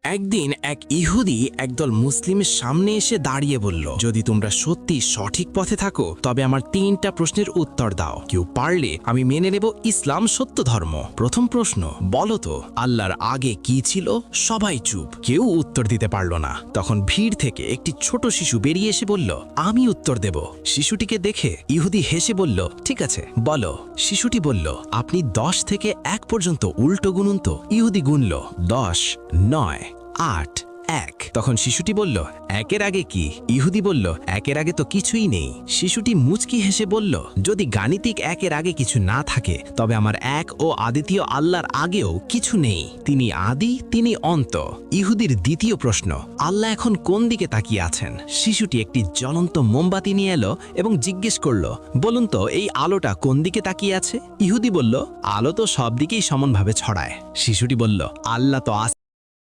একদিন এক ইহুদি একদল মুসলিমের সামনে এসে দাঁড়িয়ে বলল, যদি তোমরা সত্যি সঠিক পথে থাকো তবে আমার 3টা প্রশ্নের উত্তর দাও। কেউ পারলে আমি মেনে নেব ইসলাম সত্য ধর্ম। প্রথম প্রশ্ন, বলো তো আল্লাহর আগে কি ছিল? সবাই চুপ, কেউ উত্তর দিতে পারল না। তখন ভিড় থেকে একটি ছোট শিশু বেরিয়ে এসে বলল, আমি উত্তর দেব। শিশুটিকে দেখে ইহুদি হেসে বলল, ঠিক আছে বলো। শিশুটি বলল, আপনি 10 থেকে 1 পর্যন্ত উল্টো গুনুন তো। ইহুদি গুনল 10, 9, 8, 1। তখন শিশুটি বলল, 1-এর আগে কি? ইহুদি বলল, 1-এর আগে তো কিছুই নেই। শিশুটি মুচকি হেসে বলল, যদি গাণিতিক 1-এর আগে কিছু না থাকে তবে আমার এক ও আদিতীয় আল্লাহর আগেও কিছু নেই। তিনি আদি, তিনি অন্ত। ইহুদির দ্বিতীয় প্রশ্ন, আল্লাহ এখন কোন দিকে তাকিয়ে আছেন? শিশুটি একটি জ্বলন্ত মোমবাতি নিয়ে এলো এবং জিজ্ঞেস করল, বলুন তো এই আলোটা কোন দিকে তাকিয়ে আছে? ইহুদি বলল, আলো তো সব দিকেই সমানভাবে ছড়ায়। শিশুটি বলল, আল্লাহ তো